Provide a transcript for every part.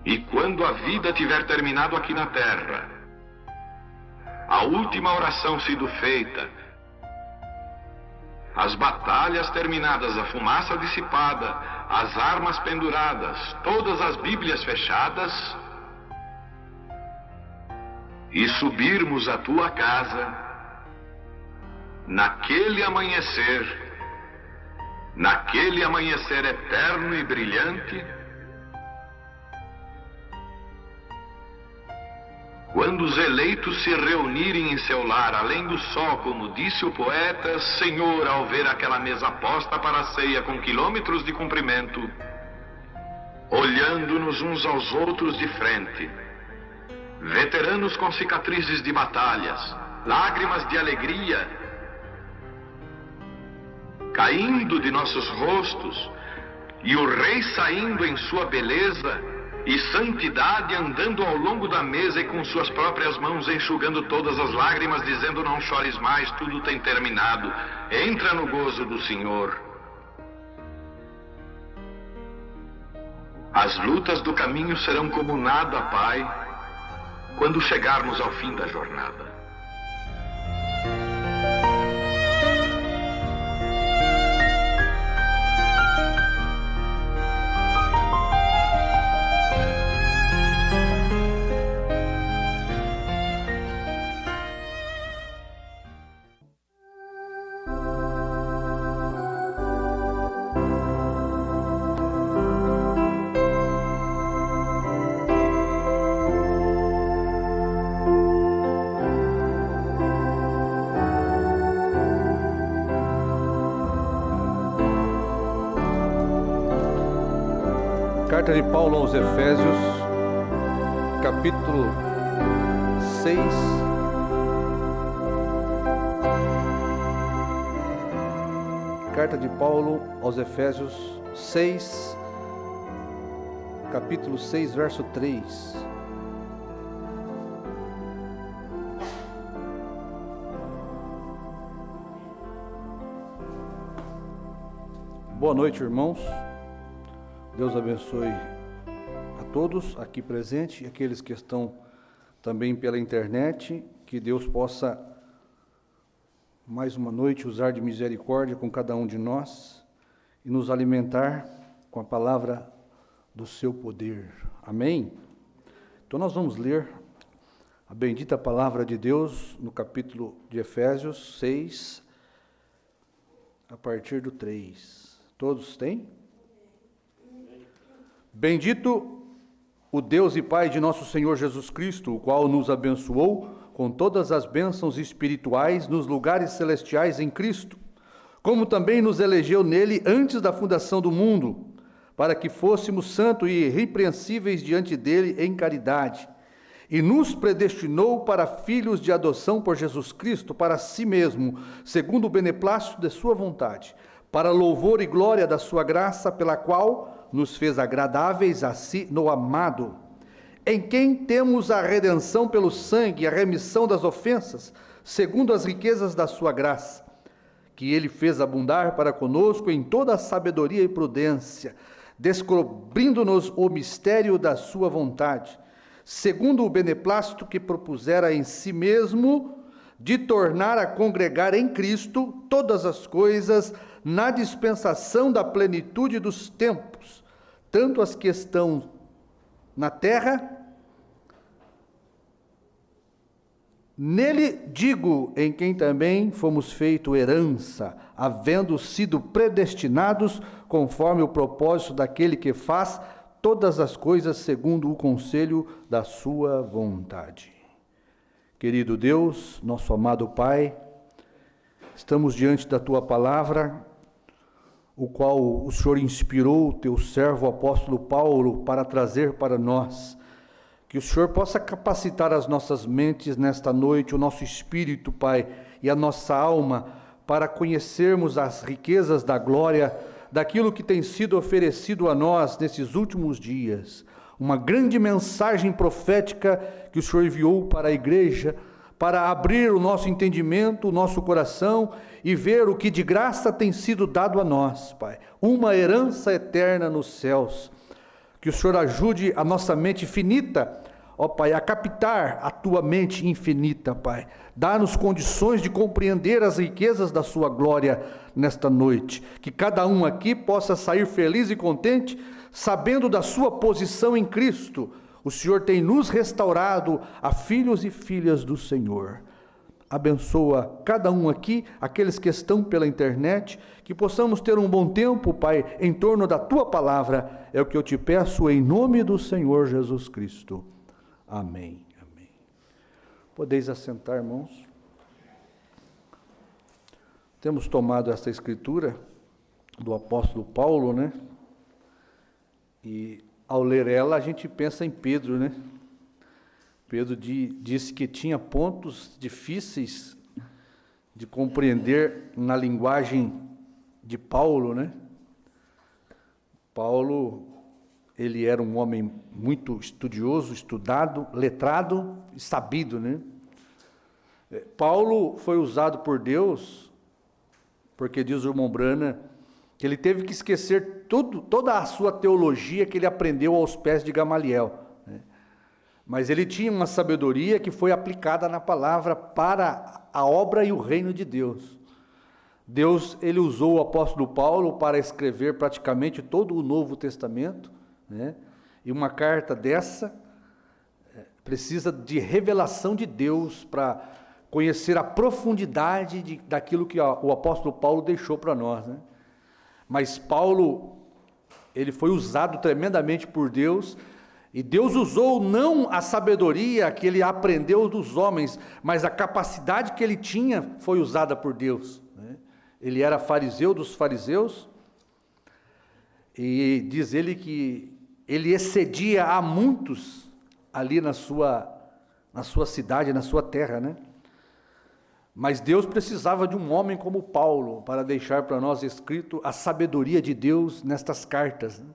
E quando a vida tiver terminado aqui na terra, a última oração sido feita, as batalhas terminadas, a fumaça dissipada, as armas penduradas, todas as Bíblias fechadas, e subirmos à tua casa, naquele amanhecer eterno e brilhante, quando os eleitos se reunirem em seu lar, além do sol, como disse o poeta, Senhor, ao ver aquela mesa posta para a ceia com quilômetros de comprimento, olhando-nos uns aos outros de frente, veteranos com cicatrizes de batalhas, lágrimas de alegria caindo de nossos rostos, e o Rei saindo em sua beleza e santidade, andando ao longo da mesa e com suas próprias mãos enxugando todas as lágrimas, dizendo: não chores mais, tudo tem terminado, entra no gozo do Senhor. As lutas do caminho serão como nada, Pai, quando chegarmos ao fim da jornada. Carta de Paulo aos Efésios, capítulo 6. Carta de Paulo aos Efésios 6, capítulo 6, verso 3. Boa noite, irmãos. Deus abençoe a todos aqui presentes e aqueles que estão também pela internet. Que Deus possa, mais uma noite, usar de misericórdia com cada um de nós e nos alimentar com a palavra do seu poder. Amém? Então nós vamos ler a bendita palavra de Deus no capítulo de Efésios 6, a partir do 3. Todos têm? Bendito o Deus e Pai de nosso Senhor Jesus Cristo, o qual nos abençoou com todas as bênçãos espirituais nos lugares celestiais em Cristo, como também nos elegeu nele antes da fundação do mundo, para que fôssemos santos e irrepreensíveis diante dele em caridade, e nos predestinou para filhos de adoção por Jesus Cristo, para si mesmo, segundo o beneplácito de sua vontade, para louvor e glória da sua graça, pela qual nos fez agradáveis a si no amado, em quem temos a redenção pelo sangue e a remissão das ofensas, segundo as riquezas da sua graça, que ele fez abundar para conosco em toda a sabedoria e prudência, descobrindo-nos o mistério da sua vontade, segundo o beneplácito que propusera em si mesmo, de tornar a congregar em Cristo todas as coisas na dispensação da plenitude dos tempos, tanto as que estão na terra, nele digo, em quem também fomos feito herança, havendo sido predestinados conforme o propósito daquele que faz todas as coisas segundo o conselho da sua vontade. Querido Deus, nosso amado Pai, estamos diante da tua palavra, o qual o Senhor inspirou o teu servo, o apóstolo Paulo, para trazer para nós. Que o Senhor possa capacitar as nossas mentes nesta noite, o nosso espírito, Pai, e a nossa alma, para conhecermos as riquezas da glória, daquilo que tem sido oferecido a nós nesses últimos dias. Uma grande mensagem profética que o Senhor enviou para a igreja, para abrir o nosso entendimento, o nosso coração e ver o que de graça tem sido dado a nós, Pai. Uma herança eterna nos céus. Que o Senhor ajude a nossa mente finita, ó Pai, a captar a Tua mente infinita, Pai. Dá-nos condições de compreender as riquezas da Sua glória nesta noite. Que cada um aqui possa sair feliz e contente, sabendo da sua posição em Cristo. O Senhor tem nos restaurado a filhos e filhas do Senhor. Abençoa cada um aqui, aqueles que estão pela internet, que possamos ter um bom tempo, Pai, em torno da Tua palavra. É o que eu te peço em nome do Senhor Jesus Cristo. Amém. Amém. Podeis assentar, irmãos. Temos tomado esta escritura do apóstolo Paulo, né? E ao ler ela, a gente pensa em Pedro, né? Pedro disse que tinha pontos difíceis de compreender na linguagem de Paulo, né? Paulo, ele era um homem muito estudioso, estudado, letrado e sabido, né? Paulo foi usado por Deus, porque diz o irmão Brana, que ele teve que esquecer toda a sua teologia que ele aprendeu aos pés de Gamaliel, né? Mas ele tinha uma sabedoria que foi aplicada na palavra para a obra e o reino de Deus. Deus, ele usou o apóstolo Paulo para escrever praticamente todo o Novo Testamento, né? E uma carta dessa precisa de revelação de Deus para conhecer a profundidade daquilo que o apóstolo Paulo deixou para nós, né? Mas Paulo, ele foi usado tremendamente por Deus, e Deus usou não a sabedoria que ele aprendeu dos homens, mas a capacidade que ele tinha foi usada por Deus, né? Ele era fariseu dos fariseus, e diz ele que ele excedia a muitos ali na sua cidade, na sua terra, né? Mas Deus precisava de um homem como Paulo para deixar para nós escrito a sabedoria de Deus nestas cartas, né?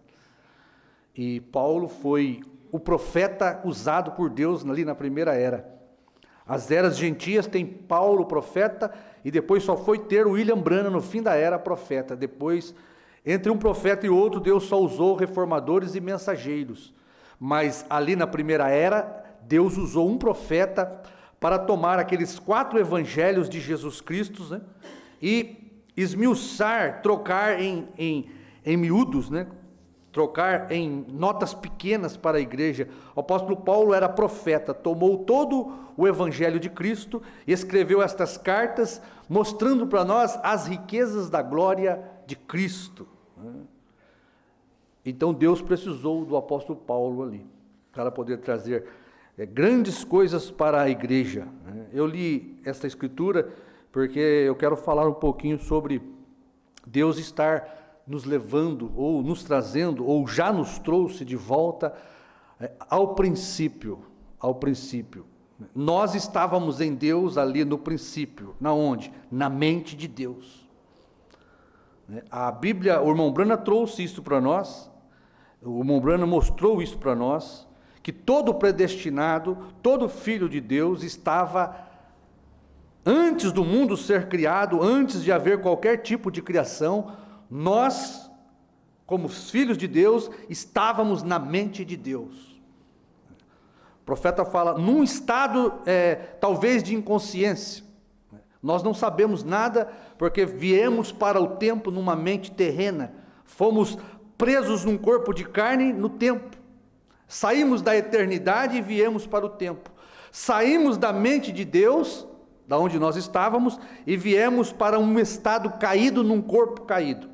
E Paulo foi o profeta usado por Deus ali na primeira era. As eras gentias tem Paulo profeta, e depois só foi ter o William Branham no fim da era profeta. Depois, entre um profeta e outro, Deus só usou reformadores e mensageiros. Mas ali na primeira era, Deus usou um profeta para tomar aqueles 4 evangelhos de Jesus Cristo, né? E esmiuçar, trocar em miúdos, né? Trocar em notas pequenas para a igreja. O apóstolo Paulo era profeta, tomou todo o evangelho de Cristo e escreveu estas cartas, mostrando para nós as riquezas da glória de Cristo, né? Então Deus precisou do apóstolo Paulo ali, para poder trazer grandes coisas para a igreja, né? Eu li esta escritura porque eu quero falar um pouquinho sobre Deus estar nos levando, ou nos trazendo, ou já nos trouxe de volta ao princípio. Nós estávamos em Deus ali no princípio. Na onde? Na mente de Deus. A Bíblia, o irmão Brana trouxe isso para nós, o irmão Brana mostrou isso para nós, que todo predestinado, todo filho de Deus estava, antes do mundo ser criado, antes de haver qualquer tipo de criação, nós, como filhos de Deus, estávamos na mente de Deus. O profeta fala, num estado talvez de inconsciência. Nós não sabemos nada, porque viemos para o tempo numa mente terrena, fomos presos num corpo de carne no tempo, saímos da eternidade e viemos para o tempo, saímos da mente de Deus, da onde nós estávamos, e viemos para um estado caído num corpo caído.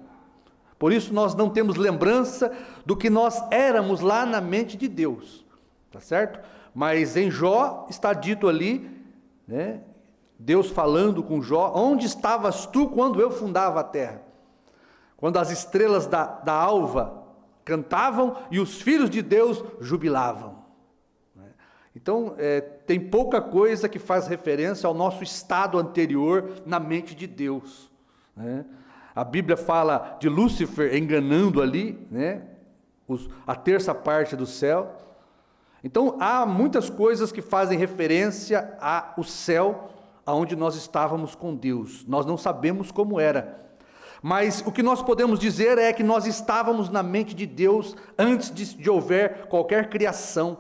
Por isso nós não temos lembrança do que nós éramos lá na mente de Deus, tá certo? Mas em Jó está dito ali, né, Deus falando com Jó, onde estavas tu quando eu fundava a terra? Quando as estrelas da alva cantavam e os filhos de Deus jubilavam. Então, tem pouca coisa que faz referência ao nosso estado anterior na mente de Deus, né? A Bíblia fala de Lúcifer enganando ali, né, a terça parte do céu. Então, há muitas coisas que fazem referência ao céu, aonde nós estávamos com Deus. Nós não sabemos como era, Mas o que nós podemos dizer é que nós estávamos na mente de Deus antes de houver qualquer criação,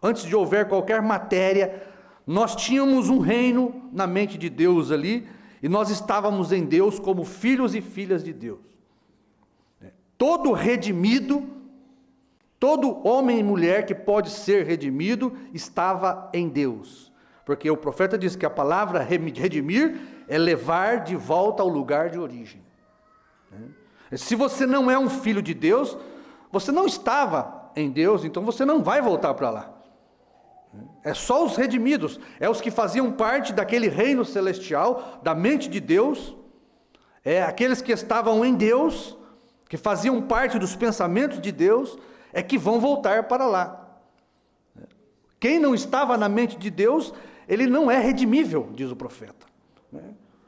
antes de houver qualquer matéria. Nós tínhamos um reino na mente de Deus ali, e nós estávamos em Deus como filhos e filhas de Deus. Todo redimido, todo homem e mulher que pode ser redimido, estava em Deus. Porque o profeta diz que a palavra redimir é levar de volta ao lugar de origem. Se você não é um filho de Deus, você não estava em Deus, então você não vai voltar para lá. É só os redimidos, é os que faziam parte daquele reino celestial, da mente de Deus, é aqueles que estavam em Deus, que faziam parte dos pensamentos de Deus, é que vão voltar para lá. Quem não estava na mente de Deus, ele não é redimível, diz o profeta.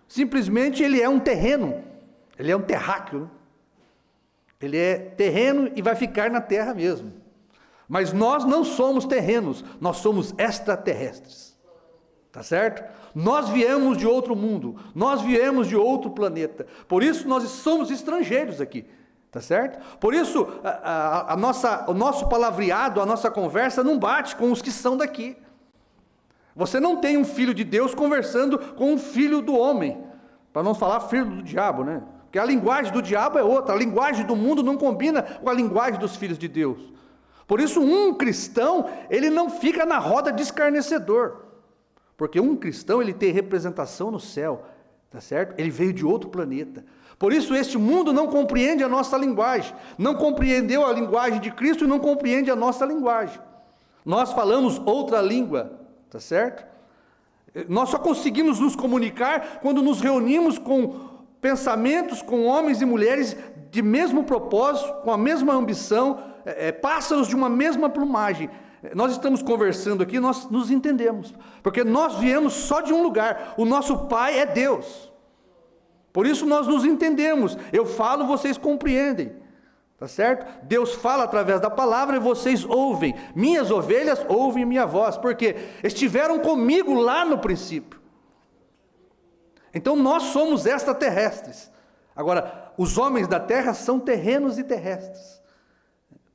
Simplesmente ele é um terreno, ele é um terráqueo, ele é terreno e vai ficar na terra mesmo. Mas nós não somos terrenos, nós somos extraterrestres, tá certo? Nós viemos de outro mundo, nós viemos de outro planeta, por isso nós somos estrangeiros aqui, tá certo? Por isso o nosso palavreado, a nossa conversa não bate com os que são daqui. Você não tem um filho de Deus conversando com um filho do homem, para não falar filho do diabo, né? Porque a linguagem do diabo é outra, a linguagem do mundo não combina com a linguagem dos filhos de Deus. Por isso um cristão, ele não fica na roda de escarnecedor, porque um cristão, ele tem representação no céu, tá certo? Ele veio de outro planeta. Por isso este mundo não compreende a nossa linguagem, não compreendeu a linguagem de Cristo e não compreende a nossa linguagem. Nós falamos outra língua, tá certo? Nós só conseguimos nos comunicar quando nos reunimos com pensamentos, com homens e mulheres de mesmo propósito, com a mesma ambição, pássaros de uma mesma plumagem. Nós estamos conversando aqui, nós nos entendemos, porque nós viemos só de um lugar, o nosso Pai é Deus, por isso nós nos entendemos. Eu falo, vocês compreendem, tá certo? Deus fala através da palavra e vocês ouvem. Minhas ovelhas ouvem minha voz, porque estiveram comigo lá no princípio. Então nós somos extraterrestres. Agora, os homens da terra são terrenos e terrestres.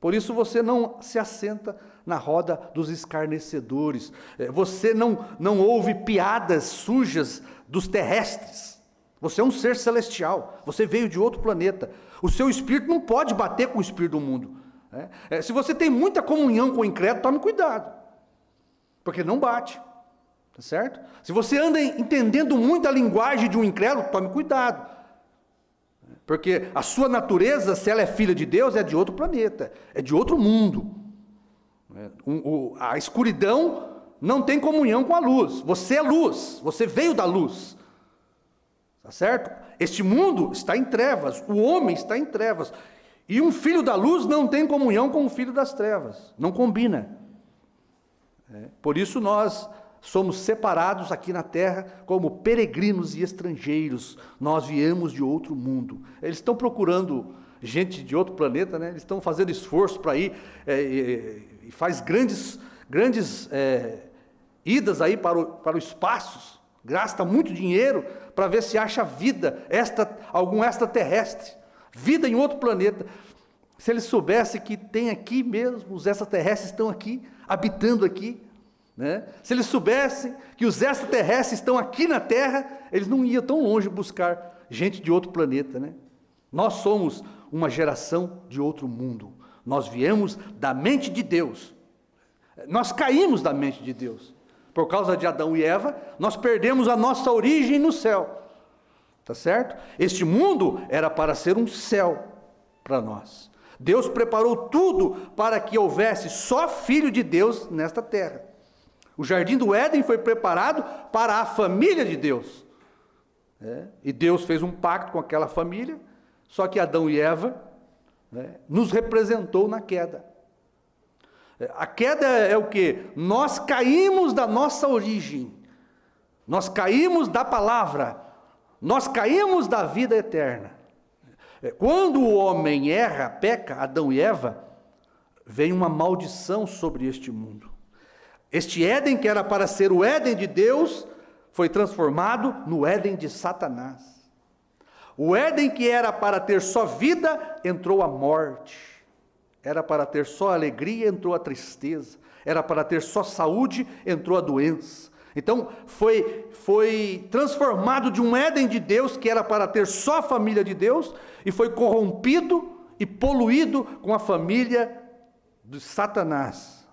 Por isso você não se assenta na roda dos escarnecedores. Você não ouve piadas sujas dos terrestres. Você é um ser celestial. Você veio de outro planeta. O seu espírito não pode bater com o espírito do mundo. Se você tem muita comunhão com o incrédulo, tome cuidado, porque não bate. Tá certo? Se você anda entendendo muito a linguagem de um incrédulo, tome cuidado. Porque a sua natureza, se ela é filha de Deus, é de outro planeta, é de outro mundo. A escuridão não tem comunhão com a luz. Você é luz, você veio da luz. Tá certo? Este mundo está em trevas, o homem está em trevas. E um filho da luz não tem comunhão com o filho das trevas, não combina. Por isso nós somos separados aqui na terra como peregrinos e estrangeiros. Nós viemos de outro mundo. Eles estão procurando gente de outro planeta, né? Eles estão fazendo esforço para ir e faz grandes idas aí para o espaço, gasta muito dinheiro para ver se acha vida, algum extraterrestre, vida em outro planeta. Se eles soubessem que tem aqui mesmo, os extraterrestres estão aqui, habitando aqui, né? Se eles soubessem que os extraterrestres estão aqui na Terra, eles não iam tão longe buscar gente de outro planeta, né? Nós somos uma geração de outro mundo. Nós viemos da mente de Deus. Nós caímos da mente de Deus. Por causa de Adão e Eva, nós perdemos a nossa origem no céu. Tá certo? Este mundo era para ser um céu para nós. Deus preparou tudo para que houvesse só filho de Deus nesta terra. O jardim do Éden foi preparado para a família de Deus. E Deus fez um pacto com aquela família, só que Adão e Eva nos representou na queda. A queda é o quê? Nós caímos da nossa origem, nós caímos da palavra, nós caímos da vida eterna. Quando o homem erra, peca, Adão e Eva, vem uma maldição sobre este mundo. Este Éden, que era para ser o Éden de Deus, foi transformado no Éden de Satanás. O Éden, que era para ter só vida, entrou a morte. Era para ter só alegria, entrou a tristeza. Era para ter só saúde, entrou a doença. Então, foi transformado de um Éden de Deus, que era para ter só a família de Deus, e foi corrompido e poluído com a família de Satanás.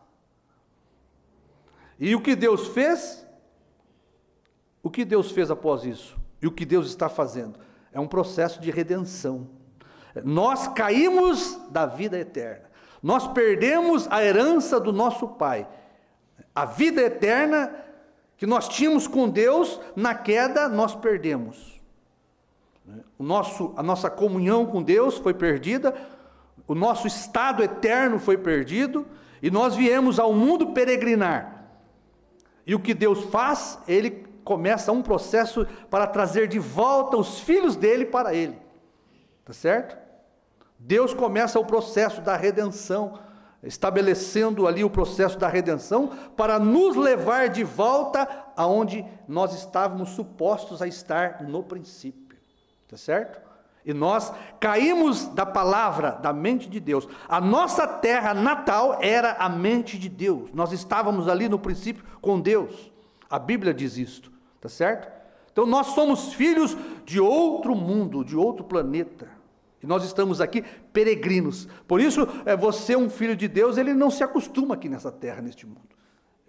E o que Deus fez? O que Deus fez após isso? E o que Deus está fazendo? É um processo de redenção. Nós caímos da vida eterna. Nós perdemos a herança do nosso Pai. A vida eterna que nós tínhamos com Deus, na queda nós perdemos. A nossa comunhão com Deus foi perdida, o nosso estado eterno foi perdido, e nós viemos ao mundo peregrinar. E o que Deus faz? Ele começa um processo para trazer de volta os filhos dele para ele. Tá certo? Deus começa o processo da redenção, estabelecendo ali o processo da redenção para nos levar de volta aonde nós estávamos supostos a estar no princípio. Tá certo? E nós caímos da palavra, da mente de Deus. A nossa terra natal era a mente de Deus. Nós estávamos ali no princípio com Deus. A Bíblia diz isto, tá certo? Então nós somos filhos de outro mundo, de outro planeta. E nós estamos aqui peregrinos. Por isso, você, um filho de Deus, ele não se acostuma aqui nessa terra, neste mundo.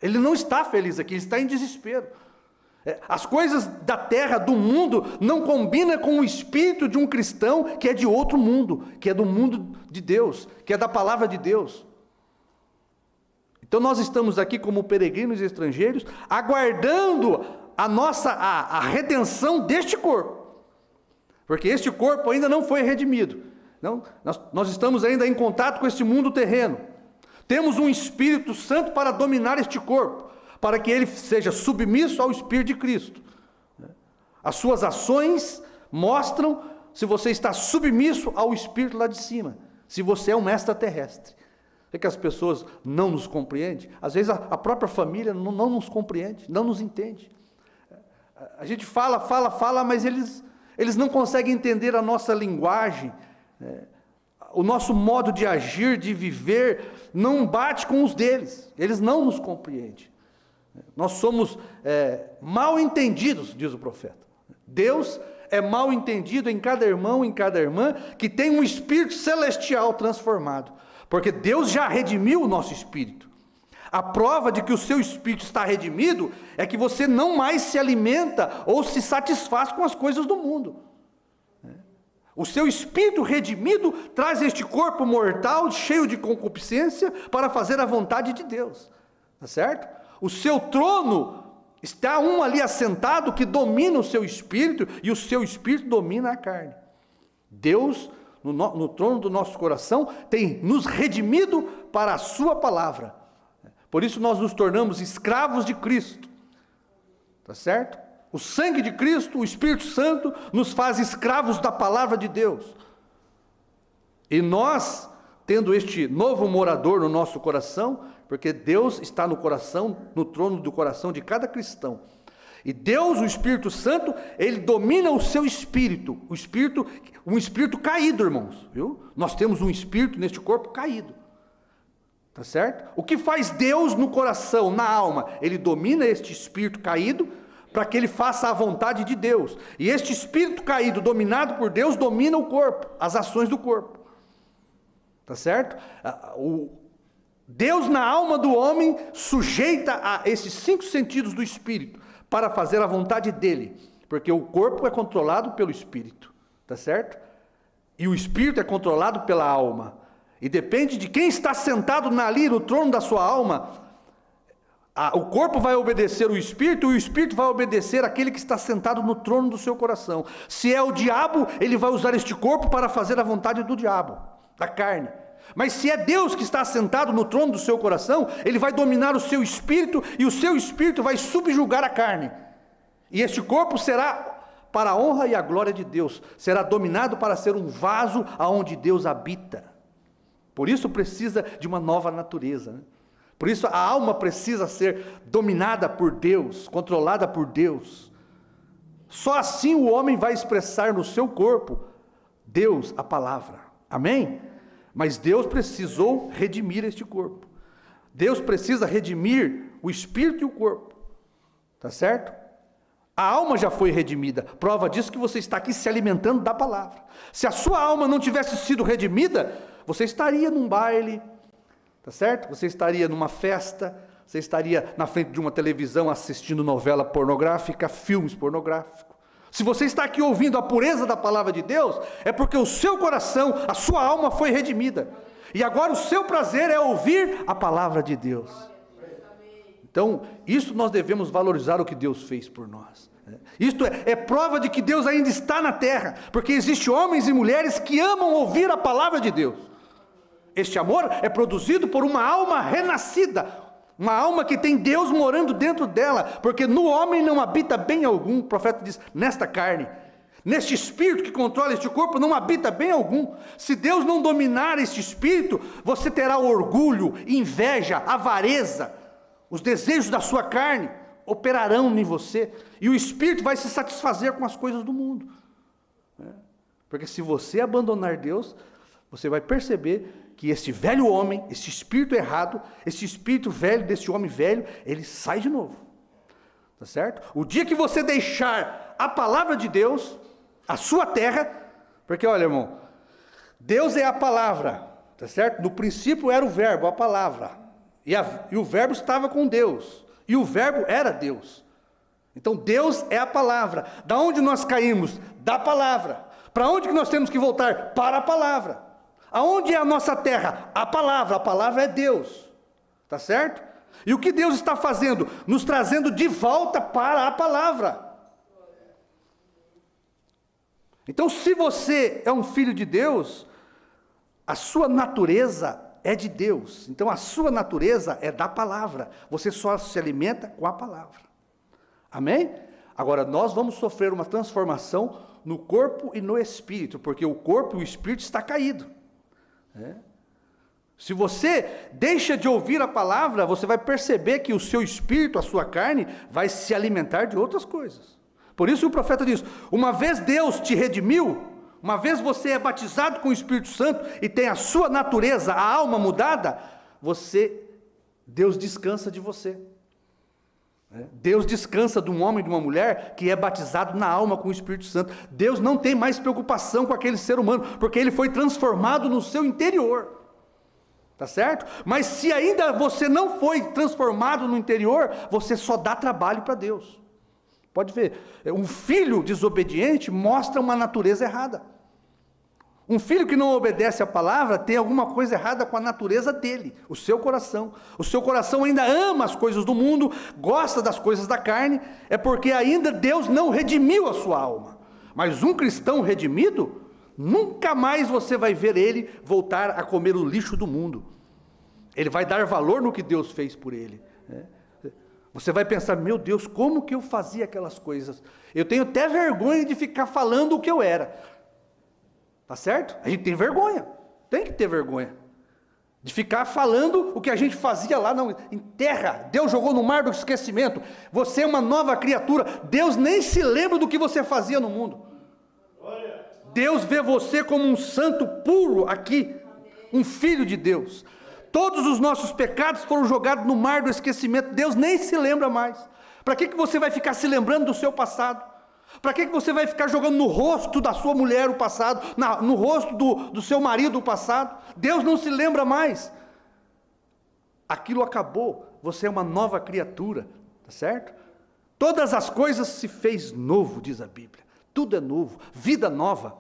Ele não está feliz aqui, ele está em desespero. As coisas da terra, do mundo, não combinam com o espírito de um cristão que é de outro mundo, que é do mundo de Deus, que é da palavra de Deus. Então nós estamos aqui como peregrinos e estrangeiros, aguardando a redenção deste corpo. Porque este corpo ainda não foi redimido. Não, nós estamos ainda em contato com este mundo terreno. Temos um Espírito Santo para dominar este corpo, para que ele seja submisso ao Espírito de Cristo. As suas ações mostram se você está submisso ao Espírito lá de cima, se você é um extraterrestre. É que as pessoas não nos compreendem. Às vezes a própria família não nos compreende, não nos entende. A gente fala, mas eles não conseguem entender a nossa linguagem, o nosso modo de agir, de viver, não bate com os deles, eles não nos compreendem. Nós somos mal entendidos, diz o profeta. Deus é mal entendido em cada irmão, em cada irmã, que tem um espírito celestial transformado, porque Deus já redimiu o nosso espírito. A prova de que o seu espírito está redimido é que você não mais se alimenta ou se satisfaz com as coisas do mundo. O seu espírito redimido traz este corpo mortal, cheio de concupiscência, para fazer a vontade de Deus. Tá certo? O seu trono está um ali assentado que domina o seu espírito, e o seu espírito domina a carne. Deus, no trono do nosso coração, tem nos redimido para a sua palavra. Por isso nós nos tornamos escravos de Cristo. Tá certo? O sangue de Cristo, o Espírito Santo, nos faz escravos da palavra de Deus. E nós, tendo este novo morador no nosso coração, porque Deus está no coração, no trono do coração de cada cristão. E Deus, o Espírito Santo, ele domina o seu espírito. Um espírito caído, irmãos. Viu? Nós temos um espírito neste corpo caído. Tá certo? O que faz Deus no coração, na alma? Ele domina este espírito caído para que ele faça a vontade de Deus. E este espírito caído, dominado por Deus, domina o corpo, as ações do corpo. Tá certo? Deus na alma do homem sujeita a esses 5 sentidos do espírito para fazer a vontade dele, porque o corpo é controlado pelo espírito, tá certo? E o espírito é controlado pela alma. E depende de quem está sentado ali no trono da sua alma. O corpo vai obedecer o espírito, e o espírito vai obedecer aquele que está sentado no trono do seu coração. Se é o diabo, ele vai usar este corpo para fazer a vontade do diabo, da carne. Mas se é Deus que está sentado no trono do seu coração, ele vai dominar o seu espírito, e o seu espírito vai subjugar a carne. E este corpo será para a honra e a glória de Deus, será dominado para ser um vaso aonde Deus habita. Por isso precisa de uma nova natureza, né? Por isso a alma precisa ser dominada por Deus, controlada por Deus. Só assim o homem vai expressar no seu corpo Deus, a palavra. Amém? Mas Deus precisou redimir este corpo. Deus precisa redimir o espírito e o corpo. Tá certo? A alma já foi redimida. Prova disso que você está aqui se alimentando da palavra. Se a sua alma não tivesse sido redimida, você estaria num baile, tá certo? Você estaria numa festa, você estaria na frente de uma televisão assistindo novela pornográfica, filmes pornográficos. Se você está aqui ouvindo a pureza da palavra de Deus, é porque o seu coração, a sua alma foi redimida. E agora o seu prazer é ouvir a palavra de Deus. Então, isso nós devemos valorizar o que Deus fez por nós. Isto é prova de que Deus ainda está na terra, porque existem homens e mulheres que amam ouvir a palavra de Deus. Este amor é produzido por uma alma renascida, uma alma que tem Deus morando dentro dela, porque no homem não habita bem algum, o profeta diz, nesta carne, neste espírito que controla este corpo, não habita bem algum. Se Deus não dominar este espírito, você terá orgulho, inveja, avareza, os desejos da sua carne operarão em você, e o espírito vai se satisfazer com as coisas do mundo. Porque se você abandonar Deus, você vai perceber que este velho homem, este espírito errado, este espírito velho, deste homem velho, ele sai de novo. Tá certo? O dia que você deixar a palavra de Deus, a sua terra, porque olha, irmão, Deus é a palavra, tá certo? No princípio era o verbo, a palavra. E o verbo estava com Deus. E o verbo era Deus. Então Deus é a palavra. Da onde nós caímos? Da palavra. Para onde que nós temos que voltar? Para a palavra. Aonde é a nossa terra? A palavra é Deus. Tá certo? E o que Deus está fazendo? Nos trazendo de volta para a palavra. Então, se você é um filho de Deus, a sua natureza é de Deus. Então, a sua natureza é da palavra. Você só se alimenta com a palavra. Amém? Agora, nós vamos sofrer uma transformação no corpo e no espírito, porque o corpo e o espírito está caído. Se você deixa de ouvir a palavra, você vai perceber que o seu espírito, a sua carne, vai se alimentar de outras coisas. Por isso o profeta diz, uma vez Deus te redimiu, uma vez você é batizado com o Espírito Santo e tem a sua natureza, a alma mudada, Deus descansa de você. Deus descansa de um homem e de uma mulher que é batizado na alma com o Espírito Santo. Deus não tem mais preocupação com aquele ser humano, porque ele foi transformado no seu interior. Tá certo? Mas se ainda você não foi transformado no interior, você só dá trabalho para Deus. Pode ver, um filho desobediente mostra uma natureza errada. Um filho que não obedece à palavra tem alguma coisa errada com a natureza dele, o seu coração. O seu coração ainda ama as coisas do mundo, gosta das coisas da carne, é porque ainda Deus não redimiu a sua alma. Mas um cristão redimido, nunca mais você vai ver ele voltar a comer o lixo do mundo. Ele vai dar valor no que Deus fez por ele. Você vai pensar, meu Deus, como que eu fazia aquelas coisas? Eu tenho até vergonha de ficar falando o que eu era. Tá certo? A gente tem vergonha, tem que ter vergonha de ficar falando o que a gente fazia lá em terra. Deus jogou no mar do esquecimento. Você é uma nova criatura. Deus nem se lembra do que você fazia no mundo. Deus vê você como um santo puro aqui, um filho de Deus. Todos os nossos pecados foram jogados no mar do esquecimento. Deus nem se lembra mais. Para que você vai ficar se lembrando do seu passado? Para que você vai ficar jogando no rosto da sua mulher o passado, no rosto do seu marido o passado? Deus não se lembra mais. Aquilo acabou, você é uma nova criatura, tá certo? Todas as coisas se fez novo, diz a Bíblia. Tudo é novo, vida nova,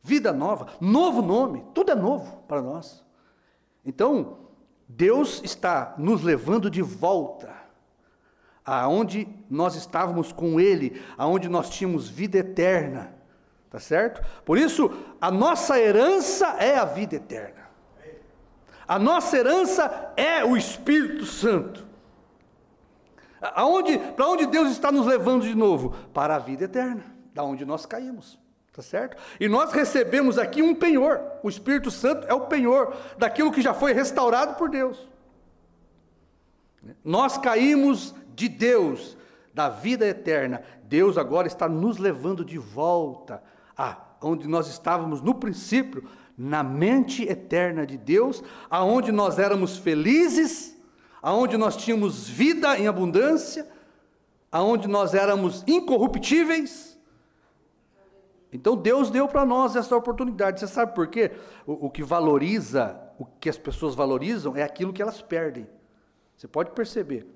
vida nova, novo nome, tudo é novo para nós. Então, Deus está nos levando de volta aonde nós estávamos com Ele, aonde nós tínhamos vida eterna, tá certo? Por isso, a nossa herança é a vida eterna. A nossa herança é o Espírito Santo. Para onde Deus está nos levando de novo? Para a vida eterna, da onde nós caímos, tá certo? E nós recebemos aqui um penhor. O Espírito Santo é o penhor daquilo que já foi restaurado por Deus. Nós caímos de Deus, da vida eterna, Deus agora está nos levando de volta a onde nós estávamos no princípio, na mente eterna de Deus, aonde nós éramos felizes, aonde nós tínhamos vida em abundância, aonde nós éramos incorruptíveis. Então Deus deu para nós essa oportunidade. Você sabe por quê? O que valoriza, o que as pessoas valorizam é aquilo que elas perdem. Você pode perceber.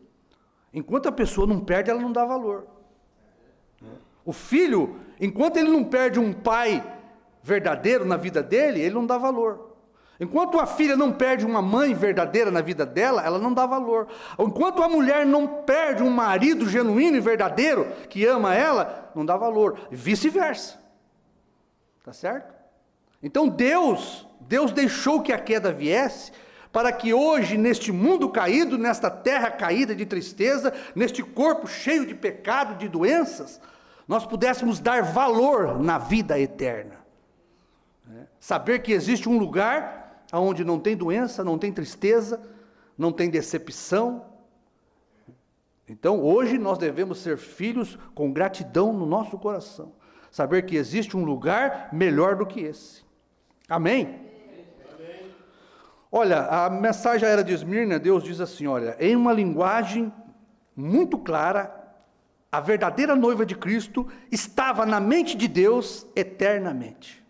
Enquanto a pessoa não perde, ela não dá valor. O filho, enquanto ele não perde um pai verdadeiro na vida dele, ele não dá valor. Enquanto a filha não perde uma mãe verdadeira na vida dela, ela não dá valor. Enquanto a mulher não perde um marido genuíno e verdadeiro, que ama ela, não dá valor. E vice-versa. Tá certo? Então Deus deixou que a queda viesse, para que hoje, neste mundo caído, nesta terra caída de tristeza, neste corpo cheio de pecado, de doenças, nós pudéssemos dar valor na vida eterna. Saber que existe um lugar onde não tem doença, não tem tristeza, não tem decepção. Então, hoje nós devemos ser filhos com gratidão no nosso coração. Saber que existe um lugar melhor do que esse. Amém? Olha, a mensagem era de Esmirna, Deus diz assim, olha, em uma linguagem muito clara, a verdadeira noiva de Cristo estava na mente de Deus eternamente.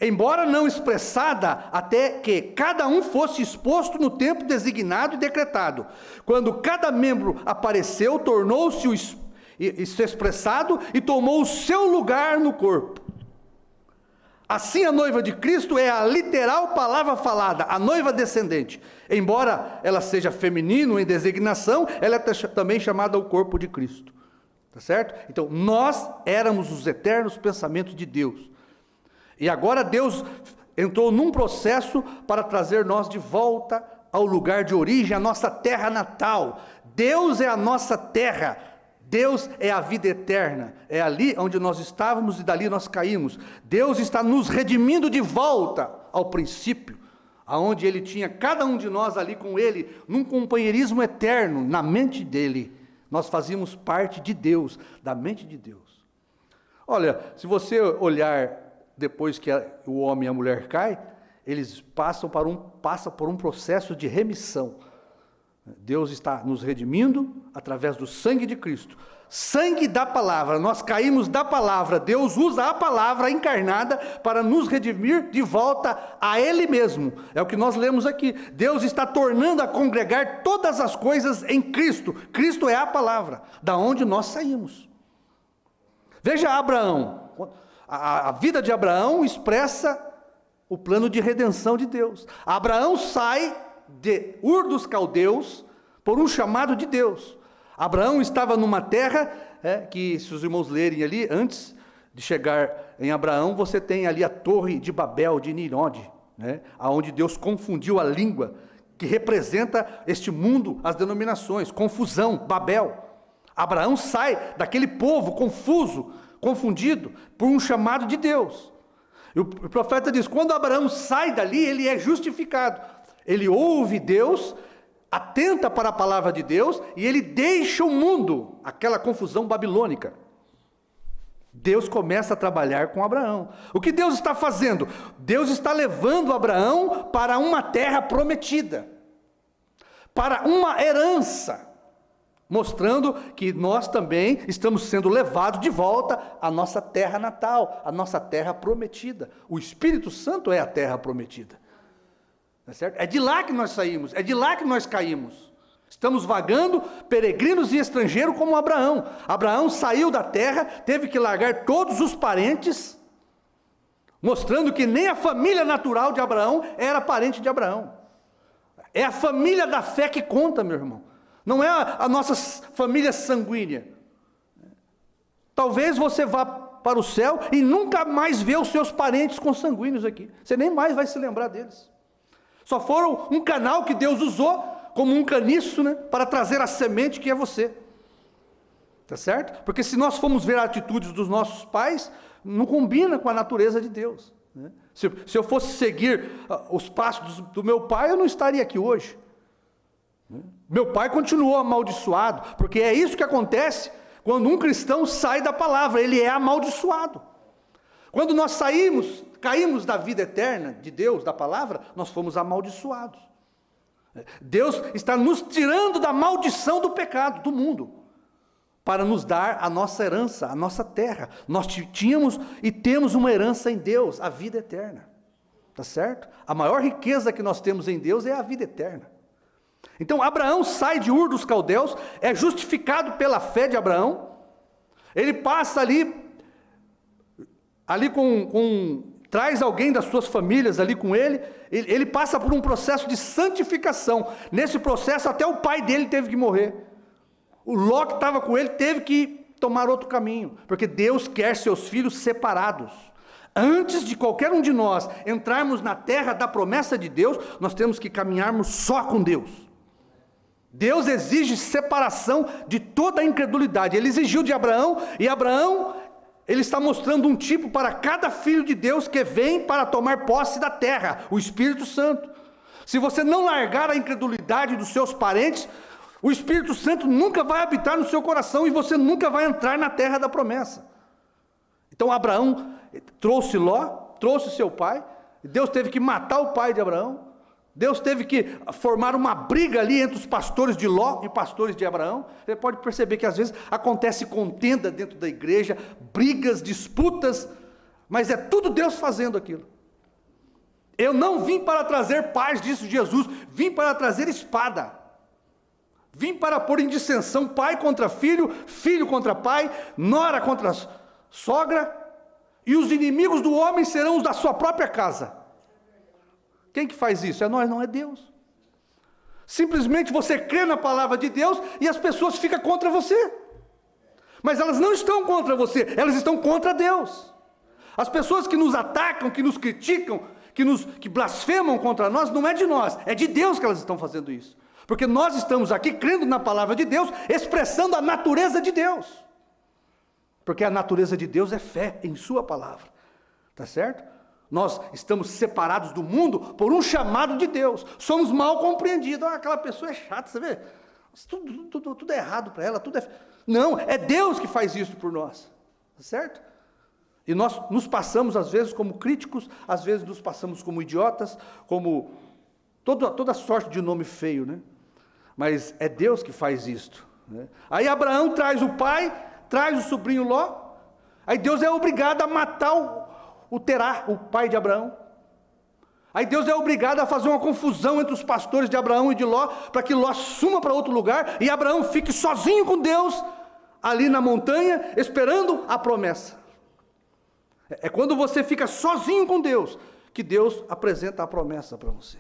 Embora não expressada até que cada um fosse exposto no tempo designado e decretado. Quando cada membro apareceu, tornou-se expressado e tomou o seu lugar no corpo. Assim a noiva de Cristo é a literal palavra falada, a noiva descendente. Embora ela seja feminino em designação, ela é também chamada o corpo de Cristo. Tá certo? Então, nós éramos os eternos pensamentos de Deus. E agora Deus entrou num processo para trazer nós de volta ao lugar de origem, a nossa terra natal. Deus é a nossa terra. Deus é a vida eterna, é ali onde nós estávamos e dali nós caímos. Deus está nos redimindo de volta ao princípio, aonde Ele tinha cada um de nós ali com Ele, num companheirismo eterno, na mente dEle. Nós fazíamos parte de Deus, da mente de Deus. Olha, se você olhar depois que o homem e a mulher caem, eles passam por um processo de remissão. Deus está nos redimindo através do sangue de Cristo. Sangue da palavra, nós caímos da palavra. Deus usa a palavra encarnada para nos redimir de volta a Ele mesmo. É o que nós lemos aqui. Deus está tornando a congregar todas as coisas em Cristo. Cristo é a palavra, da onde nós saímos. Veja Abraão. A vida de Abraão expressa o plano de redenção de Deus. Abraão sai de Ur dos Caldeus por um chamado de Deus. Abraão estava numa terra que, se os irmãos lerem ali, antes de chegar em Abraão, você tem ali a torre de Babel, de Nimrod, onde Deus confundiu a língua, que representa este mundo, as denominações, confusão, Babel. Abraão sai daquele povo confuso, confundido, por um chamado de Deus. E o profeta diz, quando Abraão sai dali, ele é justificado. Ele ouve Deus, atenta para a palavra de Deus, e ele deixa o mundo, aquela confusão babilônica. Deus começa a trabalhar com Abraão. O que Deus está fazendo? Deus está levando Abraão para uma terra prometida, para uma herança, mostrando que nós também estamos sendo levados de volta à nossa terra natal, à nossa terra prometida. O Espírito Santo é a terra prometida. Certo? É de lá que nós saímos, é de lá que nós caímos. Estamos vagando, peregrinos e estrangeiros como Abraão. Abraão saiu da terra, teve que largar todos os parentes, mostrando que nem a família natural de Abraão era parente de Abraão. É a família da fé que conta, meu irmão. Não é a nossa família sanguínea. Talvez você vá para o céu e nunca mais vê os seus parentes consanguíneos aqui. Você nem mais vai se lembrar deles. Só foram um canal que Deus usou como um caniço, para trazer a semente que é você. Tá certo? Porque se nós formos ver atitudes dos nossos pais, não combina com a natureza de Deus. Se eu fosse seguir os passos do meu pai, eu não estaria aqui hoje. Meu pai continuou amaldiçoado, porque é isso que acontece quando um cristão sai da palavra, ele é amaldiçoado. Quando nós caímos da vida eterna de Deus, da palavra, nós fomos amaldiçoados. Deus está nos tirando da maldição do pecado, do mundo, para nos dar a nossa herança, a nossa terra. Nós tínhamos e temos uma herança em Deus, a vida eterna. Tá certo? A maior riqueza que nós temos em Deus é a vida eterna. Então Abraão sai de Ur dos Caldeus, é justificado pela fé de Abraão. Ele passa ali traz alguém das suas famílias ali com ele passa por um processo de santificação. Nesse processo até o pai dele teve que morrer. O Ló que estava com ele teve que tomar outro caminho, porque Deus quer seus filhos separados. Antes de qualquer um de nós entrarmos na terra da promessa de Deus, nós temos que caminharmos só com Deus. Deus exige separação de toda a incredulidade. Ele exigiu de Abraão, e Abraão, ele está mostrando um tipo para cada filho de Deus que vem para tomar posse da terra, o Espírito Santo. Se você não largar a incredulidade dos seus parentes, o Espírito Santo nunca vai habitar no seu coração e você nunca vai entrar na terra da promessa. Então Abraão trouxe Ló, trouxe seu pai, Deus teve que matar o pai de Abraão, Deus teve que formar uma briga ali entre os pastores de Ló e pastores de Abraão. Você pode perceber que às vezes acontece contenda dentro da igreja, brigas, disputas, mas é tudo Deus fazendo aquilo. Eu não vim para trazer paz, disse Jesus, vim para trazer espada. Vim para pôr em dissensão pai contra filho, filho contra pai, nora contra sogra, e os inimigos do homem serão os da sua própria casa. Quem que faz isso? É nós, não é Deus. Simplesmente você crê na palavra de Deus e as pessoas ficam contra você. Mas elas não estão contra você, elas estão contra Deus. As pessoas que nos atacam, que nos criticam, que blasfemam contra nós, não é de nós, é de Deus que elas estão fazendo isso. Porque nós estamos aqui crendo na palavra de Deus, expressando a natureza de Deus. Porque a natureza de Deus é fé em sua palavra. Tá certo? Nós estamos separados do mundo por um chamado de Deus. Somos mal compreendidos. Aquela pessoa é chata, você vê? Tudo é errado para ela, tudo é... Não, é Deus que faz isso por nós. Tá certo? E nós nos passamos, às vezes, como críticos, às vezes nos passamos como idiotas, como toda sorte de nome feio, né? Mas é Deus que faz isto, né? Aí Abraão traz o pai, traz o sobrinho Ló, aí Deus é obrigado a matar o Terá, o pai de Abraão. Aí Deus é obrigado a fazer uma confusão entre os pastores de Abraão e de Ló, para que Ló suma para outro lugar, e Abraão fique sozinho com Deus, ali na montanha, esperando a promessa. É quando você fica sozinho com Deus, que Deus apresenta a promessa para você.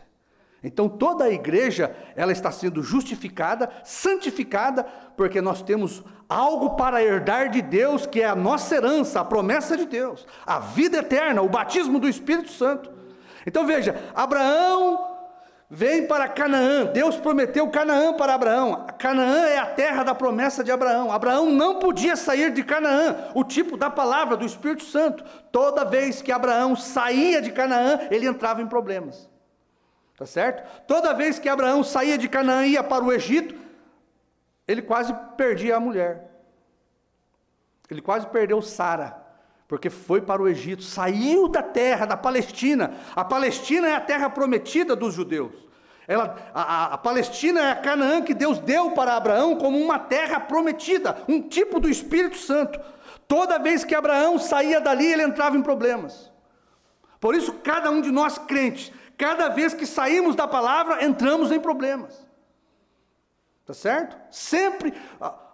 Então toda a igreja, ela está sendo justificada, santificada, porque nós temos algo para herdar de Deus, que é a nossa herança, a promessa de Deus, a vida eterna, o batismo do Espírito Santo. Então veja, Abraão vem para Canaã, Deus prometeu Canaã para Abraão. Canaã é a terra da promessa de Abraão. Abraão não podia sair de Canaã, o tipo da palavra do Espírito Santo. Toda vez que Abraão saía de Canaã, ele entrava em problemas. Tá certo? Toda vez que Abraão saía de Canaã e ia para o Egito, ele quase perdia a mulher. Ele quase perdeu Sara, porque foi para o Egito, saiu da terra, da Palestina. A Palestina é a terra prometida dos judeus. A Palestina é a Canaã que Deus deu para Abraão como uma terra prometida, um tipo do Espírito Santo. Toda vez que Abraão saía dali, ele entrava em problemas. Por isso, cada um de nós crentes, cada vez que saímos da palavra, entramos em problemas. Tá certo? Sempre,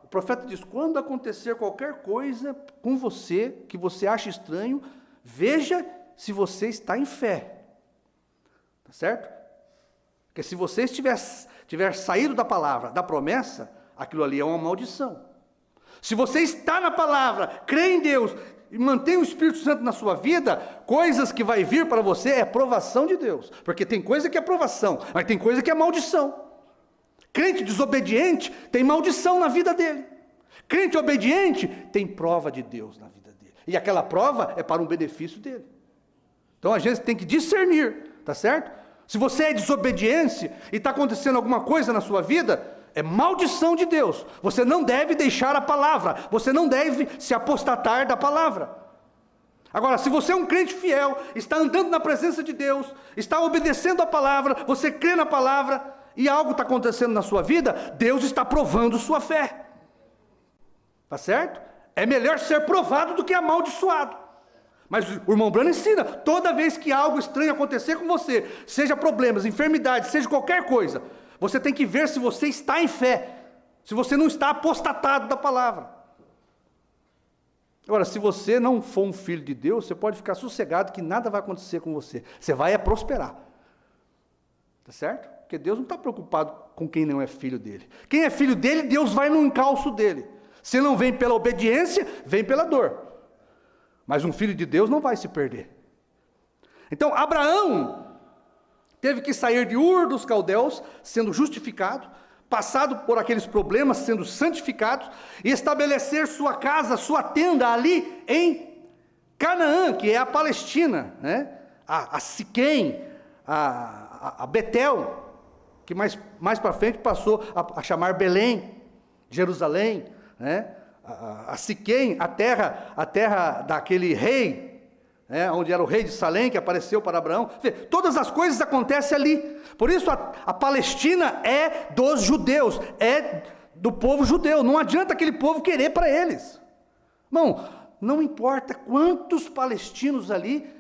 o profeta diz, quando acontecer qualquer coisa com você, que você acha estranho, veja se você está em fé. Tá certo? Porque se você tiver saído da palavra, da promessa, aquilo ali é uma maldição. Se você está na palavra, crê em Deus, e mantém o Espírito Santo na sua vida, coisas que vai vir para você é provação de Deus. Porque tem coisa que é provação, mas tem coisa que é maldição. Crente desobediente tem maldição na vida dele. Crente obediente tem prova de Deus na vida dele. E aquela prova é para um benefício dele. Então a gente tem que discernir, tá certo? Se você é desobediente e está acontecendo alguma coisa na sua vida, é maldição de Deus. Você não deve deixar a palavra, você não deve se apostatar da palavra. Agora, se você é um crente fiel, está andando na presença de Deus, está obedecendo a palavra, você crê na palavra e algo está acontecendo na sua vida, Deus está provando sua fé. Tá certo? É melhor ser provado do que amaldiçoado. Mas o irmão Branham ensina, toda vez que algo estranho acontecer com você, seja problemas, enfermidades, seja qualquer coisa, você tem que ver se você está em fé, se você não está apostatado da palavra. Agora, se você não for um filho de Deus, você pode ficar sossegado que nada vai acontecer com você. Você vai prosperar. Tá certo? Porque Deus não está preocupado com quem não é filho dele. Quem é filho dele, Deus vai no encalço dele. Se não vem pela obediência, vem pela dor. Mas um filho de Deus não vai se perder. Então, Abraão teve que sair de Ur dos Caldeus, sendo justificado, passado por aqueles problemas, sendo santificados, e estabelecer sua casa, sua tenda ali em Canaã, que é a Palestina, né? a Siquém, a Betel, que mais para frente passou a chamar Belém, Jerusalém, né? A Siquém, a terra daquele rei, né? Onde era o rei de Salém, que apareceu para Abraão. Todas as coisas acontecem ali. Por isso a Palestina é dos judeus, é do povo judeu. Não adianta aquele povo querer para eles. Não importa quantos palestinos ali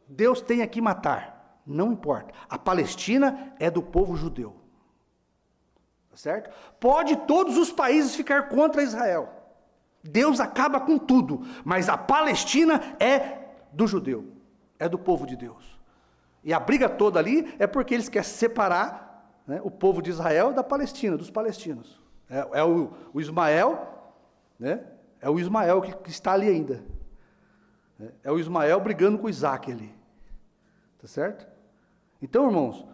Deus tenha que matar. Não importa. A Palestina é do povo judeu. Tá certo? Pode todos os países ficar contra Israel. Deus acaba com tudo, mas a Palestina é do judeu, é do povo de Deus. E a briga toda ali é porque eles querem separar, né, o povo de Israel da Palestina, dos palestinos. É o Ismael, né? É o Ismael que está ali ainda. É o Ismael brigando com Isaac ali. Tá certo? Então, irmãos,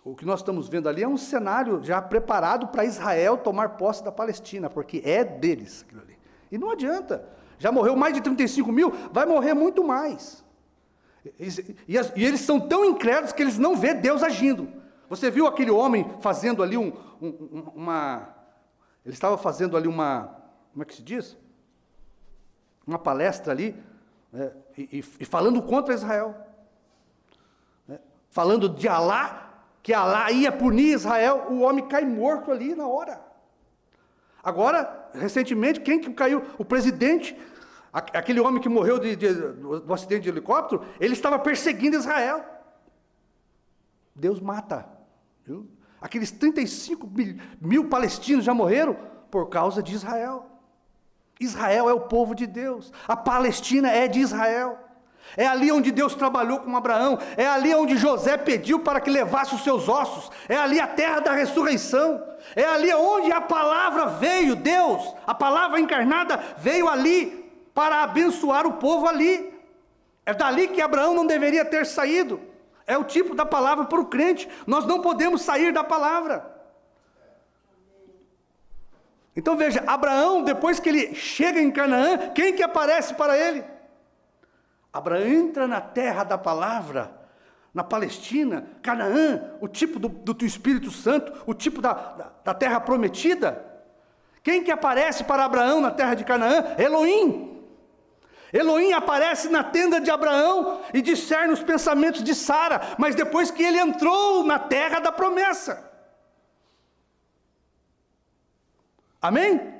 o que nós estamos vendo ali é um cenário já preparado para Israel tomar posse da Palestina, porque é deles aquilo ali. E não adianta, já morreu mais de 35 mil, vai morrer muito mais. E eles são tão incrédulos que eles não vê Deus agindo. Você viu aquele homem fazendo ali ele estava fazendo ali como é que se diz? Uma palestra ali, né, e falando contra Israel. Né, falando de Alá, que Alá ia punir Israel, o homem cai morto ali na hora. Agora, recentemente, quem que caiu? O presidente, aquele homem que morreu do acidente de helicóptero, ele estava perseguindo Israel. Deus mata. Viu? Aqueles 35 mil palestinos já morreram por causa de Israel. Israel é o povo de Deus. A Palestina é de Israel. É ali onde Deus trabalhou com Abraão. É ali onde José pediu para que levasse os seus ossos. É ali a terra da ressurreição. É ali onde a palavra veio, Deus, a palavra encarnada veio ali para abençoar o povo ali. É dali que Abraão não deveria ter saído. É o tipo da palavra para o crente. Nós não podemos sair da palavra. Então veja, Abraão, depois que ele chega em Canaã, quem que aparece para ele? Abraão entra na terra da palavra, na Palestina, Canaã, o tipo do Espírito Santo, o tipo da terra prometida. Quem que aparece para Abraão na terra de Canaã? Elohim. Elohim aparece na tenda de Abraão e discerne os pensamentos de Sara, mas depois que ele entrou na terra da promessa. Amém?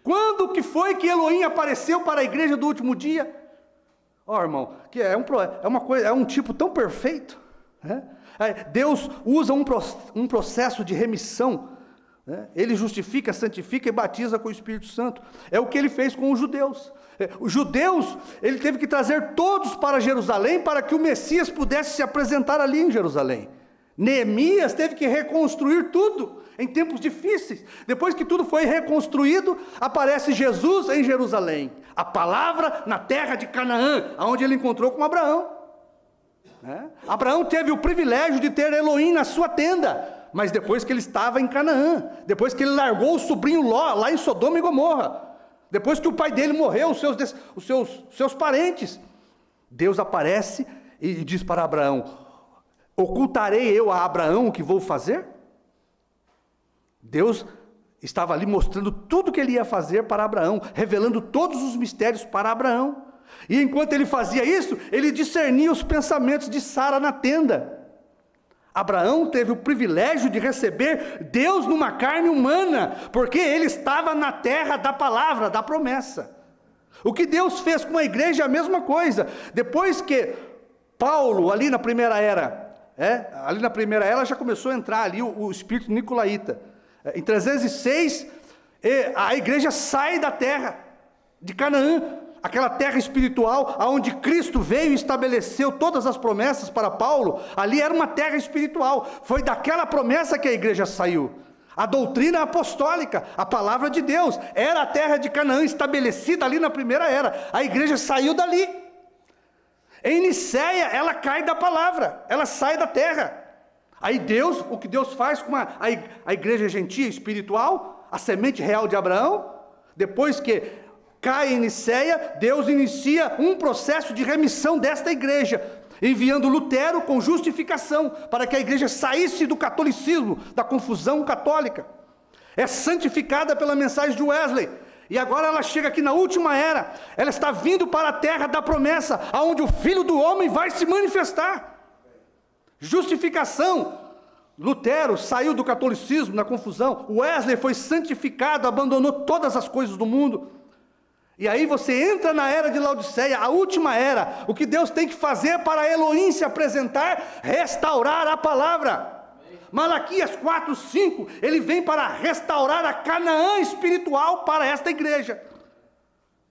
Quando que foi que Elohim apareceu para a igreja do último dia? Irmão, que é um tipo tão perfeito, né? Deus usa um processo de remissão, né? Ele justifica, santifica e batiza com o Espírito Santo. É o que ele fez com os judeus. Os judeus, ele teve que trazer todos para Jerusalém para que o Messias pudesse se apresentar ali em Jerusalém. Neemias teve que reconstruir tudo em tempos difíceis. Depois que tudo foi reconstruído, aparece Jesus em Jerusalém. A palavra na terra de Canaã, onde ele encontrou com Abraão. Abraão teve o privilégio de ter Elohim na sua tenda, mas depois que ele estava em Canaã, depois que ele largou o sobrinho Ló lá em Sodoma e Gomorra, depois que o pai dele morreu, os seus parentes, Deus aparece e diz para Abraão: ocultarei eu a Abraão o que vou fazer? Deus estava ali mostrando tudo o que ele ia fazer para Abraão, revelando todos os mistérios para Abraão. E enquanto ele fazia isso, ele discernia os pensamentos de Sara na tenda. Abraão teve o privilégio de receber Deus numa carne humana, porque ele estava na terra da palavra, da promessa. O que Deus fez com a igreja é a mesma coisa. Depois que Paulo, ali na primeira era, já começou a entrar ali o espírito nicolaíta. Em 306, a igreja sai da terra de Canaã, aquela terra espiritual, aonde Cristo veio e estabeleceu todas as promessas para Paulo. Ali era uma terra espiritual, foi daquela promessa que a igreja saiu. A doutrina apostólica, a palavra de Deus, era a terra de Canaã estabelecida ali na primeira era. A igreja saiu dali. Em Nicéia, ela cai da palavra, ela sai da terra. Aí Deus, o que Deus faz com a igreja gentia espiritual, a semente real de Abraão, depois que cai em Nicéia, Deus inicia um processo de remissão desta igreja, enviando Lutero com justificação, para que a igreja saísse do catolicismo, da confusão católica. É santificada pela mensagem de Wesley, e agora ela chega aqui na última era, ela está vindo para a terra da promessa, aonde o Filho do Homem vai se manifestar. Justificação. Lutero saiu do catolicismo, na confusão. Wesley foi santificado, abandonou todas as coisas do mundo. E aí você entra na era de Laodiceia, a última era. O que Deus tem que fazer para Elohim se apresentar? Restaurar a palavra. Malaquias 4:5, ele vem para restaurar a Canaã espiritual para esta igreja.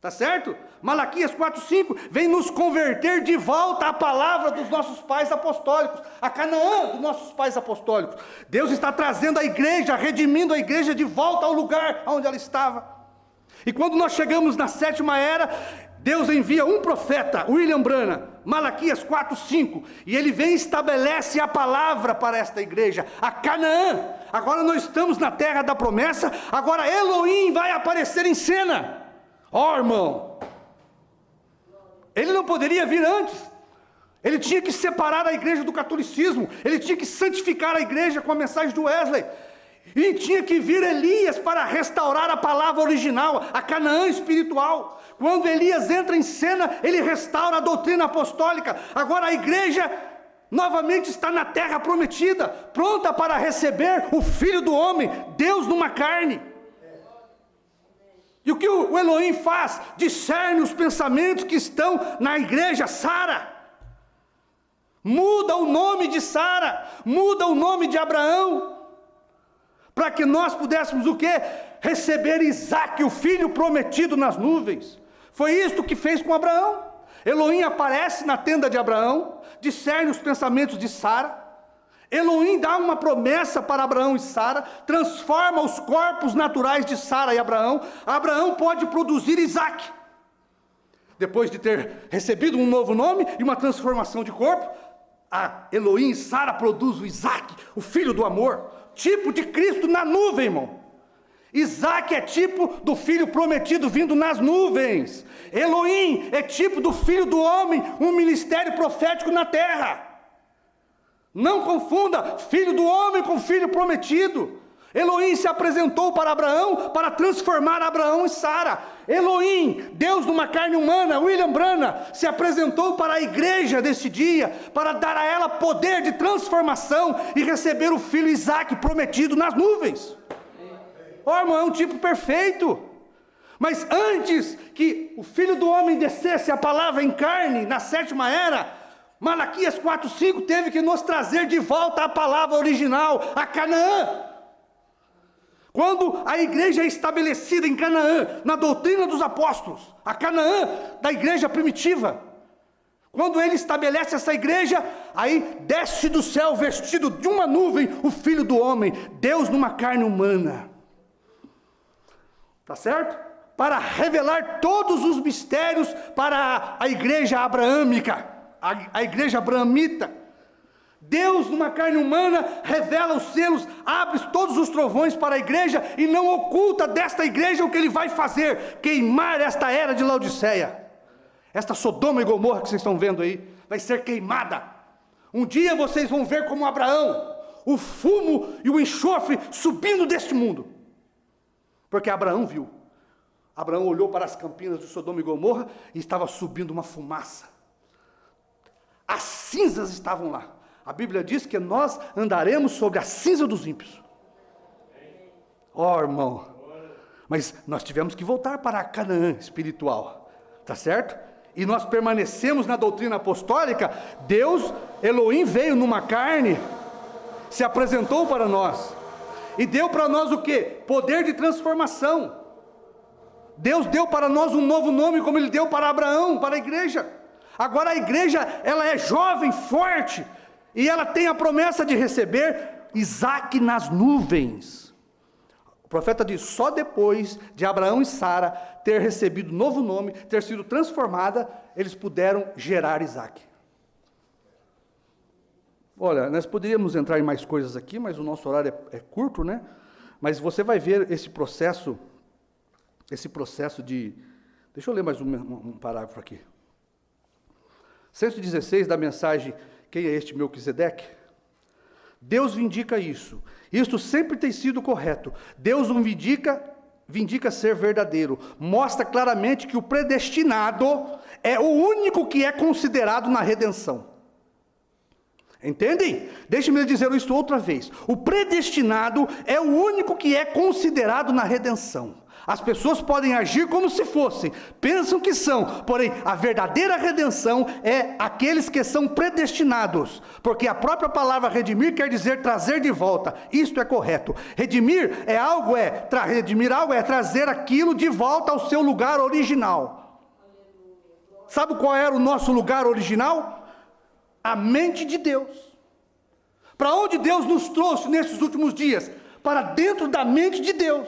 Tá certo? Malaquias 4:5 vem nos converter de volta à palavra dos nossos pais apostólicos, a Canaã dos nossos pais apostólicos. Deus está trazendo a igreja, redimindo a igreja de volta ao lugar onde ela estava. E quando nós chegamos na sétima era, Deus envia um profeta, William Branham, Malaquias 4:5, e ele vem e estabelece a palavra para esta igreja, a Canaã. Agora nós estamos na terra da promessa, agora Elohim vai aparecer em cena. Ó, irmão, ele não poderia vir antes. Ele tinha que separar a igreja do catolicismo, ele tinha que santificar a igreja com a mensagem do Wesley. E tinha que vir Elias para restaurar a palavra original, a Canaã espiritual. Quando Elias entra em cena, ele restaura a doutrina apostólica. Agora a igreja novamente está na terra prometida, pronta para receber o Filho do Homem, Deus numa carne. E o que o Elohim faz? Discerne os pensamentos que estão na igreja Sara. Muda o nome de Sara, muda o nome de Abraão, para que nós pudéssemos o quê? Receber Isaque, o filho prometido nas nuvens. Foi isto que fez com Abraão. Elohim aparece na tenda de Abraão, discerne os pensamentos de Sara. Elohim dá uma promessa para Abraão e Sara, transforma os corpos naturais de Sara e Abraão. Abraão pode produzir Isaque. Depois de ter recebido um novo nome e uma transformação de corpo, a Elohim e Sara produzem o Isaque, o filho do amor. Tipo de Cristo na nuvem, irmão. Isaque é tipo do filho prometido vindo nas nuvens. Elohim é tipo do filho do homem, um ministério profético na terra. Não confunda filho do homem com filho prometido. Elohim se apresentou para Abraão para transformar Abraão e Sara. Elohim, Deus numa carne humana, William Branham, se apresentou para a igreja desse dia, para dar a ela poder de transformação e receber o filho Isaque prometido nas nuvens. Ó, irmão, é um tipo perfeito. Mas antes que o Filho do Homem descesse a palavra em carne, na sétima era, Malaquias 4:5 teve que nos trazer de volta a palavra original, a Canaã. Quando a igreja é estabelecida em Canaã, na doutrina dos apóstolos, a Canaã da igreja primitiva, quando ele estabelece essa igreja, aí desce do céu vestido de uma nuvem o Filho do Homem, Deus numa carne humana. Tá certo? Para revelar todos os mistérios para a igreja abraâmica, a igreja abraamita. Deus, numa carne humana, revela os selos, abre todos os trovões para a igreja e não oculta desta igreja o que ele vai fazer: queimar esta era de Laodiceia, esta Sodoma e Gomorra que vocês estão vendo aí. vai ser queimada. Um dia vocês vão ver como Abraão, o fumo e o enxofre subindo deste mundo. Porque Abraão viu. Abraão olhou para as campinas de Sodoma e Gomorra e estava subindo uma fumaça. As cinzas estavam lá. A Bíblia diz que nós andaremos sobre a cinza dos ímpios. Irmão, mas nós tivemos que voltar para a Canaã espiritual, tá certo? E nós permanecemos na doutrina apostólica. Deus, Elohim, veio numa carne, se apresentou para nós, e deu para nós o quê? Poder de transformação. Deus deu para nós um novo nome, como Ele deu para Abraão, para a igreja. Agora a igreja, ela é jovem, forte, e ela tem a promessa de receber Isaque nas nuvens. O profeta diz, só depois de Abraão e Sara ter recebido novo nome, ter sido transformada, eles puderam gerar Isaque. Olha, nós poderíamos entrar em mais coisas aqui, mas o nosso horário é curto, né? Mas você vai ver esse processo de... Deixa eu ler mais um parágrafo aqui. 116 da mensagem, quem é este Melquisedeque? Deus vindica isso. Isto sempre tem sido correto. Deus o vindica ser verdadeiro. Mostra claramente que o predestinado é o único que é considerado na redenção. Entendem? Deixe-me dizer isso outra vez. O predestinado é o único que é considerado na redenção. As pessoas podem agir como se fossem, pensam que são, porém a verdadeira redenção é aqueles que são predestinados, porque a própria palavra redimir quer dizer trazer de volta. Isto é correto. Redimir algo é trazer aquilo de volta ao seu lugar original. Sabe qual era o nosso lugar original? A mente de Deus. Para onde Deus nos trouxe nesses últimos dias? Para dentro da mente de Deus.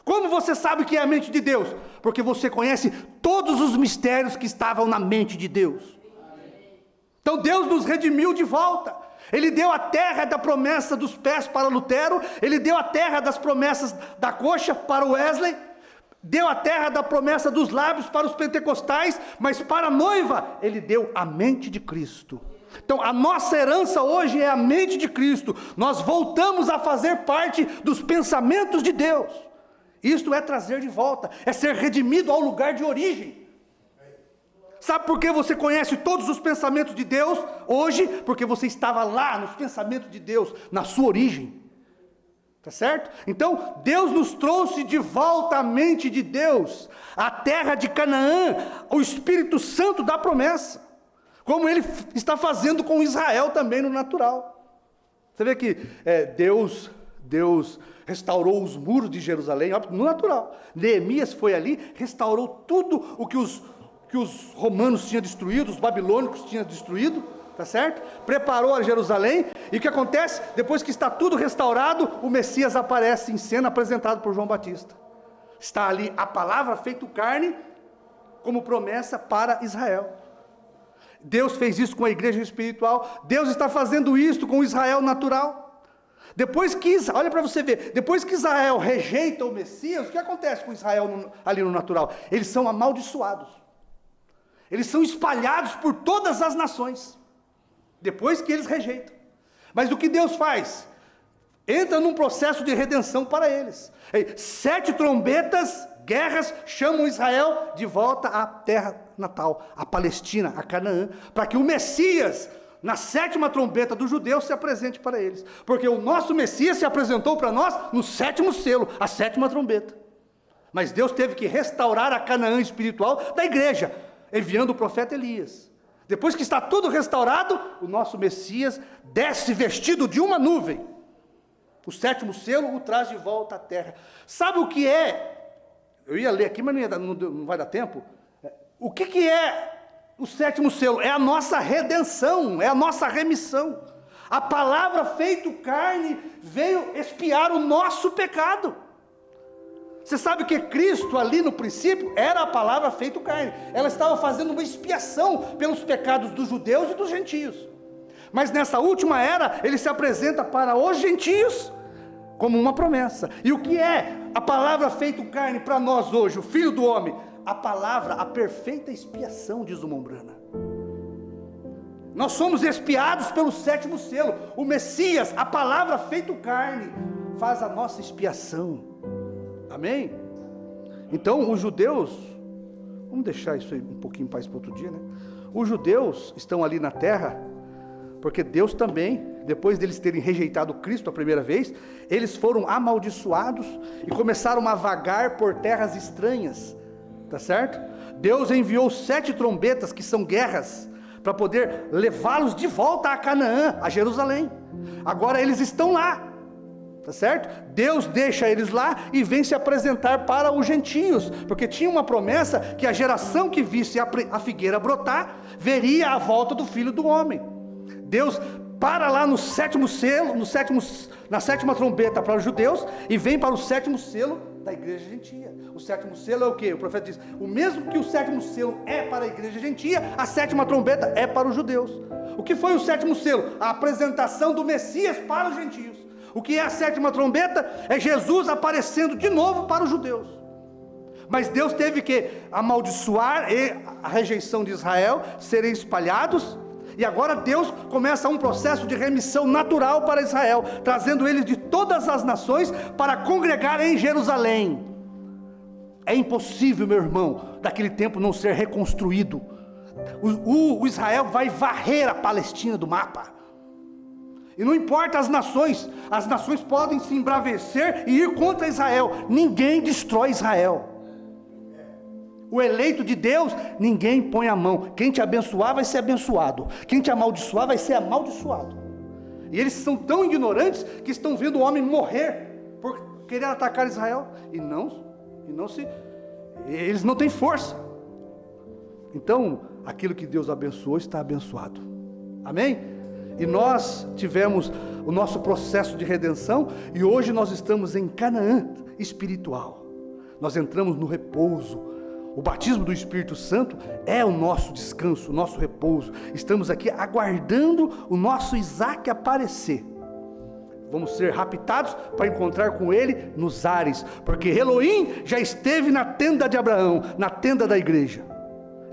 Como você sabe que é a mente de Deus? Porque você conhece todos os mistérios que estavam na mente de Deus. Então Deus nos redimiu de volta. Ele deu a terra da promessa dos pés para Lutero, Ele deu a terra das promessas da coxa para Wesley, deu a terra da promessa dos lábios para os pentecostais, mas para a noiva Ele deu a mente de Cristo. Então a nossa herança hoje é a mente de Cristo. Nós voltamos a fazer parte dos pensamentos de Deus. Isto é trazer de volta, é ser redimido ao lugar de origem. Sabe por que você conhece todos os pensamentos de Deus hoje? Porque você estava lá nos pensamentos de Deus, na sua origem. Tá certo? Então, Deus nos trouxe de volta a mente de Deus, a terra de Canaã, o Espírito Santo da promessa, como Ele está fazendo com Israel também no natural. Você vê que Deus restaurou os muros de Jerusalém, no natural. Neemias foi ali, restaurou tudo o que os romanos tinham destruído, os babilônicos tinham destruído, tá certo? Preparou a Jerusalém, e o que acontece? Depois que está tudo restaurado, o Messias aparece em cena, apresentado por João Batista. Está ali a palavra feita carne, como promessa para Israel. Deus fez isso com a igreja espiritual, Deus está fazendo isso com o Israel natural. Depois que, olha para você ver, depois que Israel rejeita o Messias, o que acontece com Israel ali no natural? Eles são amaldiçoados. Eles são espalhados por todas as nações, depois que eles rejeitam. Mas o que Deus faz? Entra num processo de redenção para eles. 7 trombetas, guerras, chamam Israel de volta à terra natal, à Palestina, a Canaã, para que o Messias, na 7ª trombeta dos judeus, se apresente para eles. Porque o nosso Messias se apresentou para nós no 7º selo, a 7ª trombeta. Mas Deus teve que restaurar a Canaã espiritual da igreja, enviando o profeta Elias. Depois que está tudo restaurado, o nosso Messias desce vestido de uma nuvem. O 7º selo o traz de volta à terra. Sabe o que é? Eu ia ler aqui, mas não vai dar tempo. O que é o 7º selo? É a nossa redenção, é a nossa remissão. A palavra feito carne veio expiar o nosso pecado. Você sabe que Cristo ali no princípio era a palavra feito carne. Ela estava fazendo uma expiação pelos pecados dos judeus e dos gentios. Mas nessa última era, ele se apresenta para os gentios como uma promessa. E o que é a palavra feito carne para nós hoje, o Filho do Homem? A palavra, a perfeita expiação, diz o Mombrana. Nós somos espiados pelo 7º selo. O Messias, a palavra feito carne, faz a nossa expiação. Amém? Então os judeus, vamos deixar isso aí um pouquinho mais para outro dia, né? Os judeus estão ali na terra, porque Deus também, depois deles terem rejeitado Cristo a primeira vez, eles foram amaldiçoados e começaram a vagar por terras estranhas, tá certo? Deus enviou 7 trombetas, que são guerras, para poder levá-los de volta a Canaã, a Jerusalém. Agora eles estão lá, tá certo? Deus deixa eles lá e vem se apresentar para os gentios, porque tinha uma promessa que a geração que visse a figueira brotar, veria a volta do Filho do Homem. Deus para lá no 7º selo, na 7ª trombeta para os judeus, e vem para o 7º selo da igreja gentia. O 7º selo é o que? O profeta diz, o mesmo que o 7º selo é para a igreja gentia, a 7ª trombeta é para os judeus. O que foi o 7º selo? A apresentação do Messias para os gentios. O que é a 7ª trombeta? É Jesus aparecendo de novo para os judeus. Mas Deus teve que amaldiçoar a rejeição de Israel, serem espalhados, e agora Deus começa um processo de remissão natural para Israel, trazendo eles de todas as nações para congregar em Jerusalém. É impossível, meu irmão, daquele tempo não ser reconstruído. O Israel vai varrer a Palestina do mapa. E não importa as nações podem se embravecer e ir contra Israel, ninguém destrói Israel. O eleito de Deus, ninguém põe a mão. Quem te abençoar vai ser abençoado, quem te amaldiçoar vai ser amaldiçoado. E eles são tão ignorantes que estão vendo o homem morrer por querer atacar Israel, eles não têm força. Então, aquilo que Deus abençoou está abençoado. Amém? E nós tivemos o nosso processo de redenção, e hoje nós estamos em Canaã espiritual. Nós entramos no repouso. O batismo do Espírito Santo é o nosso descanso, o nosso repouso. Estamos aqui aguardando o nosso Isaac aparecer. Vamos ser raptados para encontrar com ele nos ares, porque Elohim já esteve na tenda de Abraão, na tenda da igreja.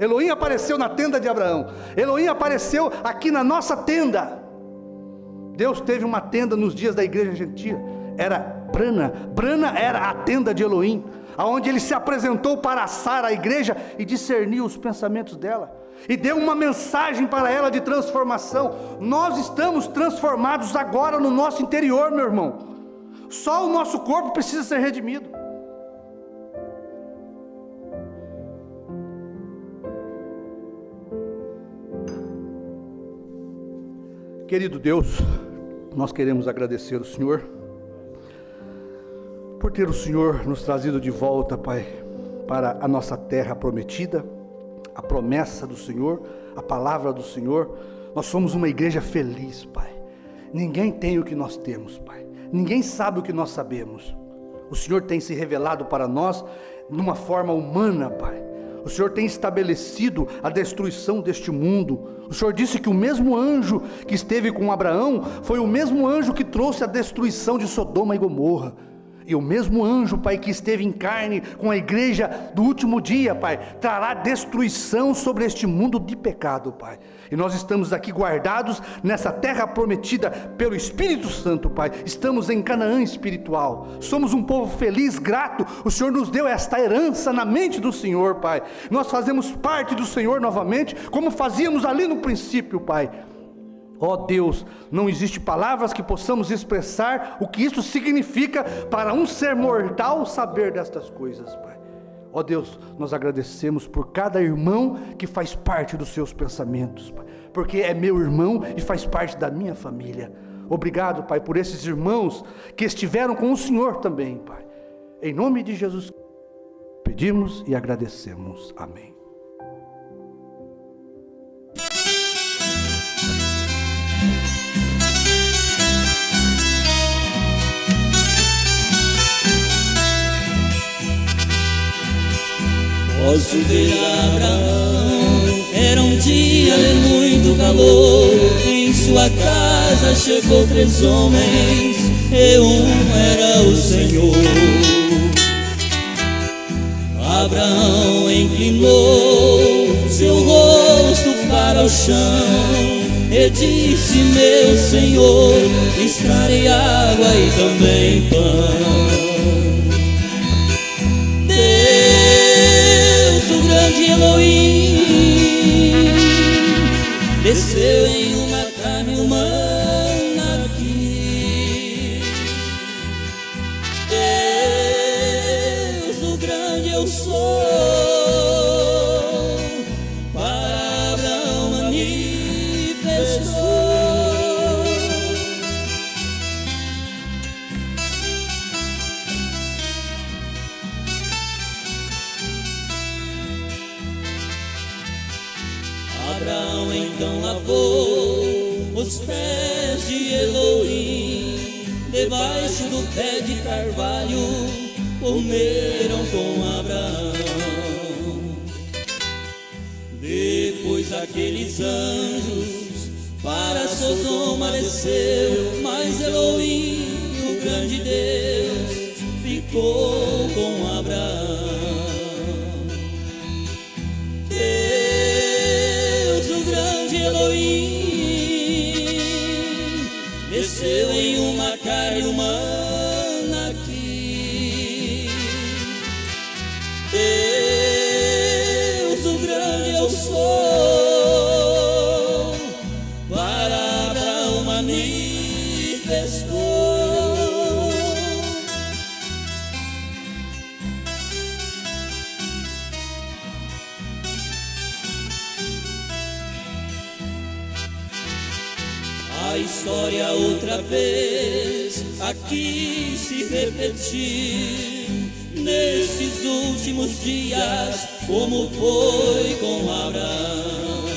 Elohim apareceu na tenda de Abraão. Elohim apareceu aqui na nossa tenda. Deus teve uma tenda nos dias da igreja gentia. Era Brana. Brana era a tenda de Elohim, aonde ele se apresentou para assar a igreja e discernir os pensamentos dela, e deu uma mensagem para ela de transformação. Nós estamos transformados agora no nosso interior, meu irmão. Só o nosso corpo precisa ser redimido. Querido Deus, nós queremos agradecer ao Senhor por ter o Senhor nos trazido de volta, Pai, para a nossa terra prometida, a promessa do Senhor, a palavra do Senhor. Nós somos uma igreja feliz, Pai. Ninguém tem o que nós temos, Pai. Ninguém sabe o que nós sabemos. O Senhor tem se revelado para nós de uma forma humana, Pai. O Senhor tem estabelecido a destruição deste mundo. O Senhor disse que o mesmo anjo que esteve com Abraão foi o mesmo anjo que trouxe a destruição de Sodoma e Gomorra. E o mesmo anjo, Pai, que esteve em carne com a igreja do último dia, Pai, trará destruição sobre este mundo de pecado, Pai. E nós estamos aqui guardados nessa terra prometida pelo Espírito Santo, Pai. Estamos em Canaã espiritual. Somos um povo feliz, grato. O Senhor nos deu esta herança na mente do Senhor, Pai. Nós fazemos parte do Senhor novamente, como fazíamos ali no princípio, Pai. Ó Deus, não existe palavras que possamos expressar o que isso significa para um ser mortal saber destas coisas, Pai. Ó Deus, nós agradecemos por cada irmão que faz parte dos seus pensamentos, Pai, porque é meu irmão e faz parte da minha família. Obrigado, Pai, por esses irmãos que estiveram com o Senhor também, Pai. Em nome de Jesus, pedimos e agradecemos. Amém. Posso ver Abraão, era um dia de muito calor. Em sua casa chegou 3 homens, e um era o Senhor. Abraão inclinou seu rosto para o chão e disse: meu Senhor, estrarei água e também pão. Deus, o grande Elohim, desceu em uma carne humana aqui. Deus, o grande eu sou, para Abraão manifestou. Abraão então lavou os pés de Elohim, debaixo do pé de carvalho comeram com Abraão. Depois aqueles anjos para Sodoma desceu, mas Elohim, o grande Deus, ficou com Abraão. Elohim desceu em uma carne humana aqui. Deus, o grande eu sou, para Abraão manifestou. A história outra vez aqui se repetiu, nesses últimos dias, como foi com Abraão.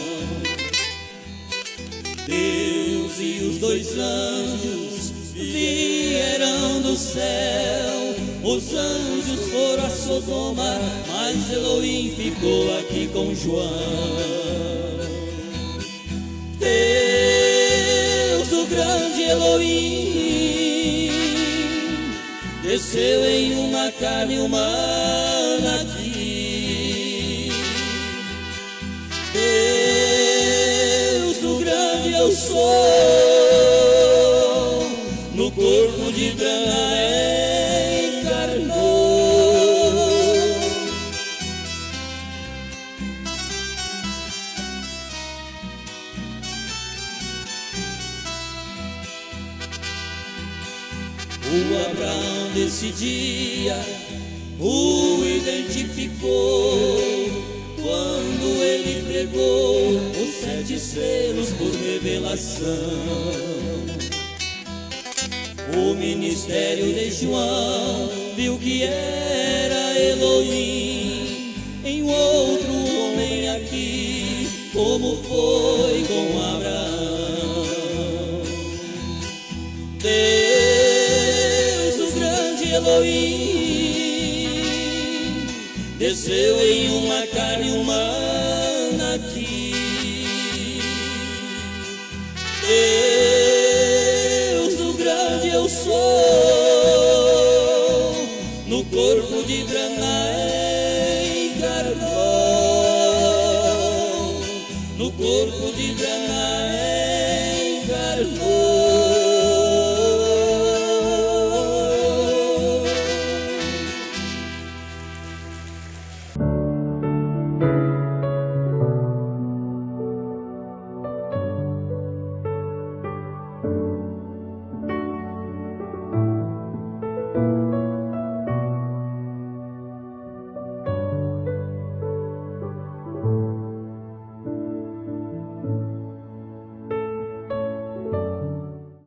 Deus e os dois anjos vieram do céu, os anjos foram a Sodoma, mas Elohim ficou aqui com João. Grande Elohim desceu em uma carne humana aqui. Deus, o grande eu sou, no corpo de Abraão encarnou. O Abraão desse dia o identificou, quando ele pregou os 7 selos por revelação. O ministério de João viu que era Elohim em outro homem aqui, como foi com Abraão. Elohim desceu em uma carne humana aqui. Deus, o grande eu sou, no corpo de Abraão encarnou, no corpo de Abraão encarnou.